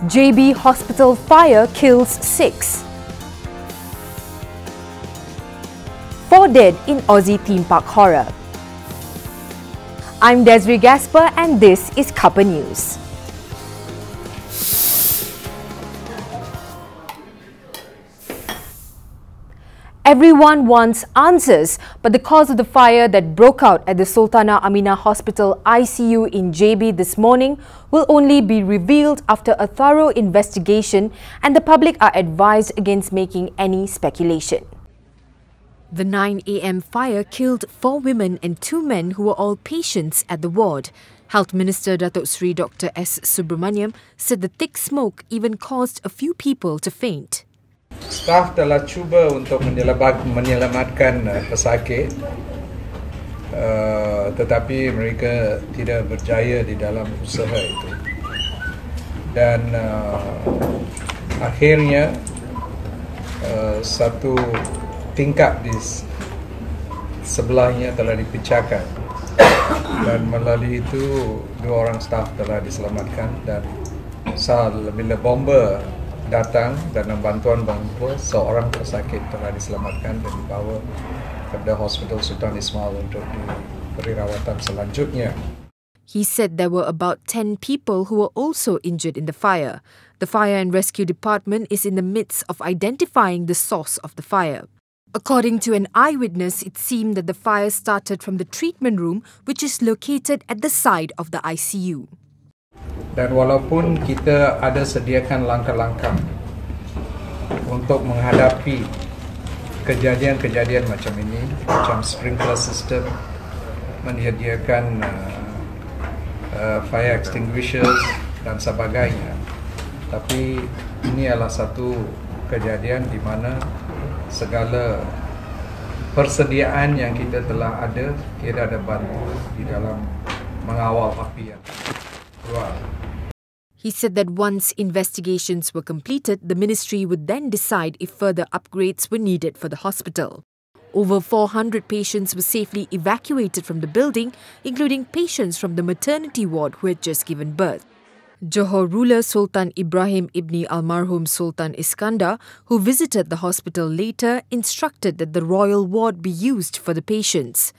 JB Hospital fire kills 6. 4 dead in Aussie theme park horror. I'm Desiree Gasper and this is Cuppa News. Everyone wants answers, but the cause of the fire that broke out at the Sultanah Aminah Hospital ICU in JB this morning will only be revealed after a thorough investigation, and the public are advised against making any speculation. The 9 a.m. fire killed 4 women and 2 men who were all patients at the ward. Health Minister Datuk Seri Dr. S. Subramaniam said the thick smoke even caused a few people to faint. Staf telah cuba untuk menyelamatkan pesakit, tetapi mereka tidak berjaya di dalam usaha itu. Dan akhirnya satu tingkap di sebelahnya telah dipecahkan. Dan melalui itu 2 orang staf telah diselamatkan, dan bila bomba datang dan bantuan seorang pesakit telah diselamatkan dan dibawa ke Hospital Sultan Ismail untuk diberi rawatan selanjutnya. He said there were about 10 people who were also injured in the fire. The Fire and Rescue Department is in the midst of identifying the source of the fire. According to an eyewitness, it seemed that the fire started from the treatment room, which is located at the side of the ICU. Dan walaupun kita ada sediakan langkah-langkah untuk menghadapi kejadian-kejadian macam ini, macam sprinkler system, menyediakan fire extinguishers dan sebagainya, tapi ini adalah satu kejadian di mana segala persediaan yang kita telah ada tidak ada bantu di dalam mengawal api yang keluar. He said that once investigations were completed, the ministry would then decide if further upgrades were needed for the hospital. Over 400 patients were safely evacuated from the building, including patients from the maternity ward who had just given birth. Johor ruler Sultan Ibrahim Ibni Almarhum Sultan Iskandar, who visited the hospital later, instructed that the royal ward be used for the patients.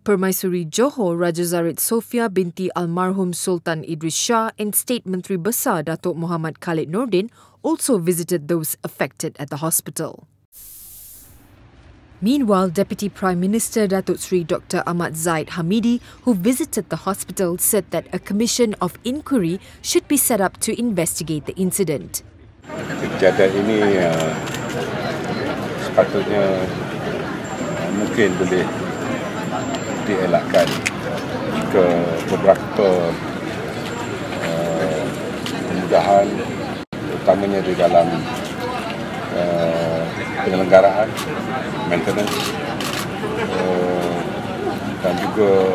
Permaisuri Johor Raja Zarid Sofia binti Almarhum Sultan Idris Shah and State Menteri Besar Datuk Muhammad Khalid Nordin also visited those affected at the hospital. Meanwhile, Deputy Prime Minister Datuk Seri Dr. Ahmad Zaid Hamidi, who visited the hospital, said that a commission of inquiry should be set up to investigate the incident. Kejadian ini sepatutnya mungkin boleh dielakkan jika beberapa kemudahan, utamanya di dalam penyelenggaraan, maintenance, dan juga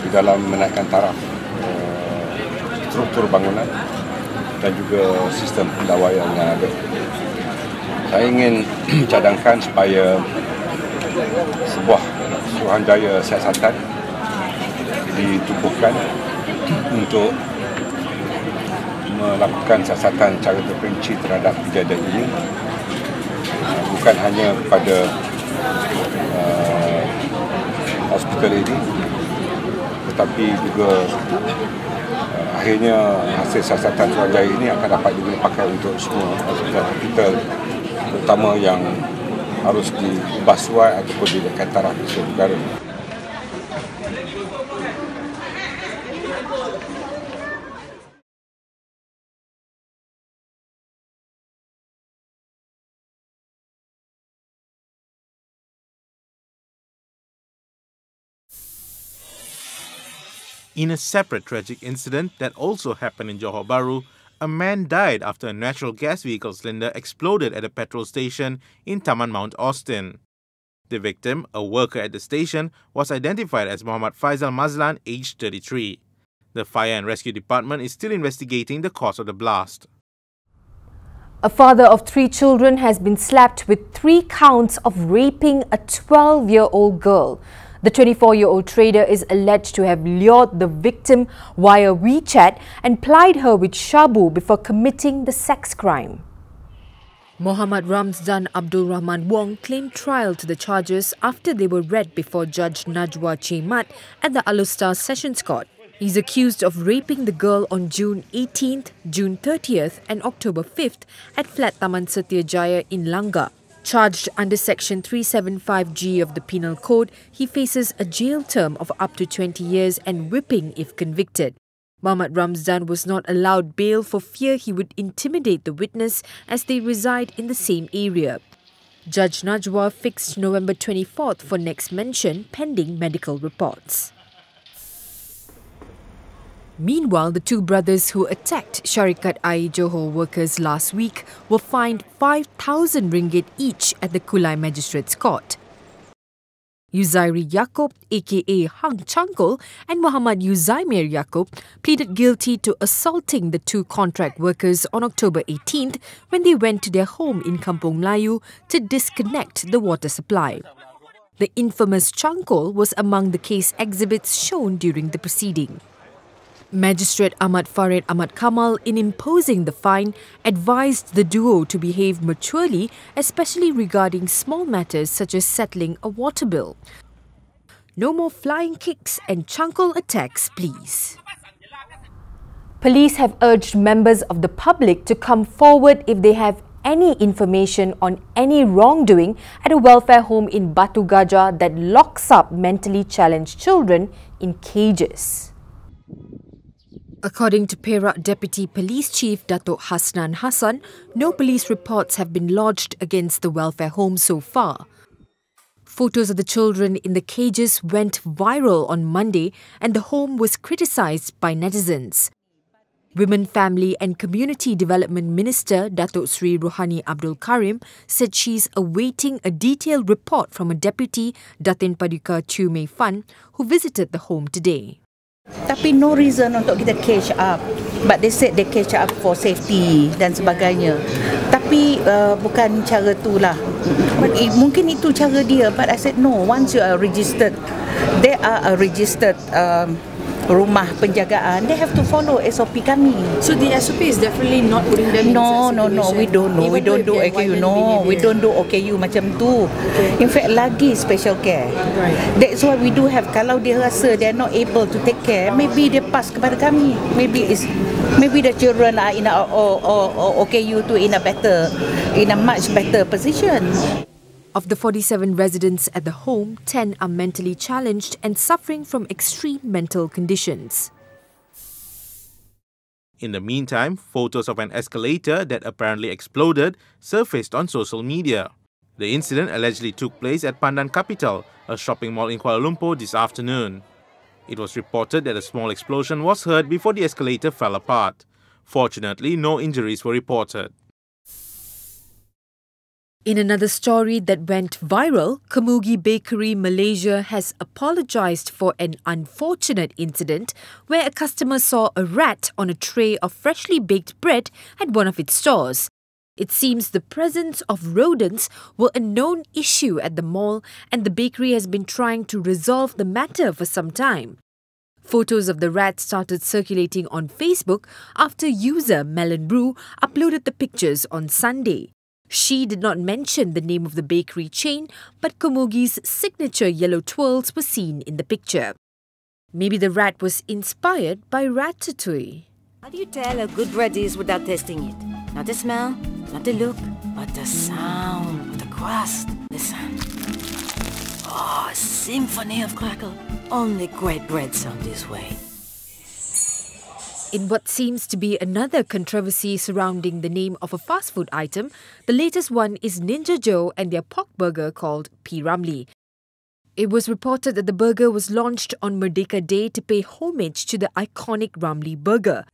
di dalam menaikkan taraf struktur bangunan dan juga sistem pendawaian yang ada. Saya ingin cadangkan supaya sebuah suruhanjaya siasatan ditubuhkan untuk melakukan siasatan secara terperinci terhadap kejadian ini, bukan hanya kepada hospital ini, tetapi juga akhirnya hasil siasatan suruhanjaya ini akan dapat dipakai untuk semua hospital-hospital, terutama yang harus dibasuai ataupun dinaikkan taraf di seluruh negara. In a separate tragic incident that also happened in Johor Bahru, a man died after a natural gas vehicle cylinder exploded at a petrol station in Taman Mount Austin. The victim, a worker at the station, was identified as Muhammad Faisal Mazlan, aged 33. The Fire and Rescue Department is still investigating the cause of the blast. A father of 3 children has been slapped with 3 counts of raping a 12-year-old girl. The 24-year-old trader is alleged to have lured the victim via WeChat and plied her with shabu before committing the sex crime. Mohammad Ramzan Abdul Rahman Wong claimed trial to the charges after they were read before Judge Najwa Chemat at the Alustar Sessions Court. He's accused of raping the girl on June 18th, June 30th and October 5th at Flat Taman Setiajaya in Langgar. Charged under Section 375G of the Penal Code, he faces a jail term of up to 20 years and whipping if convicted. Mohammad Ramzan was not allowed bail for fear he would intimidate the witness as they reside in the same area. Judge Najwa fixed November 24th for next mention pending medical reports. Meanwhile, the two brothers who attacked Syarikat Air Johor workers last week were fined 5,000 ringgit each at the Kulai Magistrates Court. Yuzairi Yaakob, aka Hang Changkol, and Muhammad Yuzaimir Yaakob pleaded guilty to assaulting the two contract workers on October 18th when they went to their home in Kampung Melayu to disconnect the water supply. The infamous Changkol was among the case exhibits shown during the proceeding. Magistrate Ahmad Farid Ahmad Kamal, in imposing the fine, advised the duo to behave maturely, especially regarding small matters such as settling a water bill. No more flying kicks and Changkol attacks, please. Police have urged members of the public to come forward if they have any information on any wrongdoing at a welfare home in Batu Gajah that locks up mentally challenged children in cages. According to Perak Deputy Police Chief Datuk Hasnan Hassan, no police reports have been lodged against the welfare home so far. Photos of the children in the cages went viral on Monday and the home was criticised by netizens. Women, Family and Community Development Minister Datuk Sri Rohani Abdul Karim said she's awaiting a detailed report from a deputy, Datin Paduka Chew Mei Fan, who visited the home today. Tapi no reason untuk kita catch up. But they said they catch up for safety dan sebagainya. Tapi bukan cara tu lah. Mungkin itu cara dia. But I said no, once you are registered, they are a registered rumah penjagaan, they have to follow SOP kami. So the SOP is definitely not putting them in No, we don't know. We don't do OKU. No, we don't do OKU macam tu. Okay. In fact, lagi special care. Right. That's why we do have, kalau dia rasa they are not able to take care, maybe they pass kepada kami. Maybe the children are in a OKU to in a much better position. Of the 47 residents at the home, 10 are mentally challenged and suffering from extreme mental conditions. In the meantime, photos of an escalator that apparently exploded surfaced on social media. The incident allegedly took place at Pandan Capital, a shopping mall in Kuala Lumpur, this afternoon. It was reported that a small explosion was heard before the escalator fell apart. Fortunately, no injuries were reported. In another story that went viral, Kemugi Bakery Malaysia has apologised for an unfortunate incident where a customer saw a rat on a tray of freshly baked bread at one of its stores. It seems the presence of rodents were a known issue at the mall and the bakery has been trying to resolve the matter for some time. Photos of the rat started circulating on Facebook after user Melon Brew uploaded the pictures on Sunday. She did not mention the name of the bakery chain, but Kemugi's signature yellow twirls were seen in the picture. Maybe the rat was inspired by ratatouille. How do you tell a good bread is without tasting it? Not the smell, not the look, but the sound of the crust. Listen. Oh, a symphony of crackle. Only great bread sound this way. In what seems to be another controversy surrounding the name of a fast food item, the latest one is Ninja Joe and their pork burger called P.Ramlee. It was reported that the burger was launched on Merdeka Day to pay homage to the iconic Ramlee burger.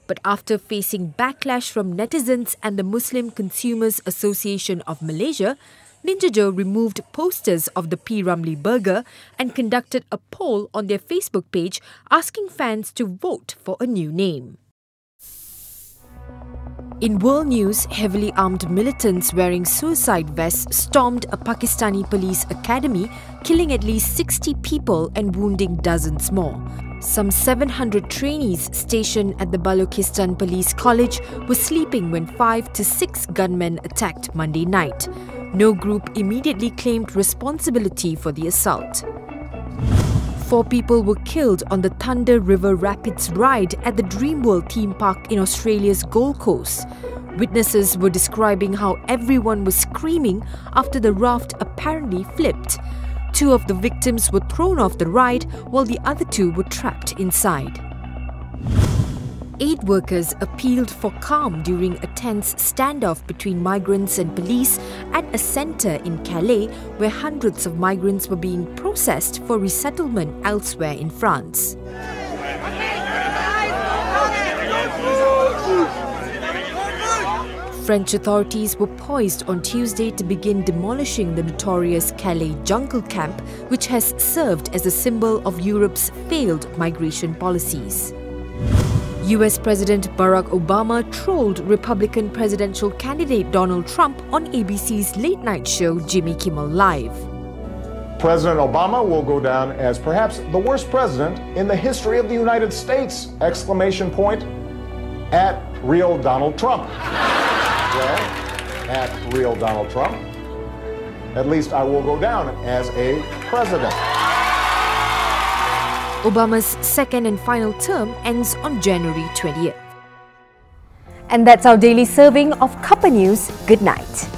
But after facing backlash from netizens and the Muslim Consumers Association of Malaysia, Ninja Joe removed posters of the P.Ramlee burger and conducted a poll on their Facebook page asking fans to vote for a new name. In world news, heavily armed militants wearing suicide vests stormed a Pakistani police academy, killing at least 60 people and wounding dozens more. Some 700 trainees stationed at the Balochistan Police College were sleeping when 5 to 6 gunmen attacked Monday night. No group immediately claimed responsibility for the assault. 4 people were killed on the Thunder River Rapids ride at the Dreamworld theme park in Australia's Gold Coast. Witnesses were describing how everyone was screaming after the raft apparently flipped. 2 of the victims were thrown off the ride while the other 2 were trapped inside. Aid workers appealed for calm during a tense standoff between migrants and police at a centre in Calais where hundreds of migrants were being processed for resettlement elsewhere in France. French authorities were poised on Tuesday to begin demolishing the notorious Calais jungle camp, which has served as a symbol of Europe's failed migration policies. US President Barack Obama trolled Republican presidential candidate Donald Trump on ABC's late-night show Jimmy Kimmel Live. President Obama will go down as perhaps the worst president in the history of the United States! Exclamation point at real Donald Trump. Well, at real Donald Trump, at least I will go down as a president. Obama's second and final term ends on January 20th. And that's our daily serving of Cuppa News. Good night.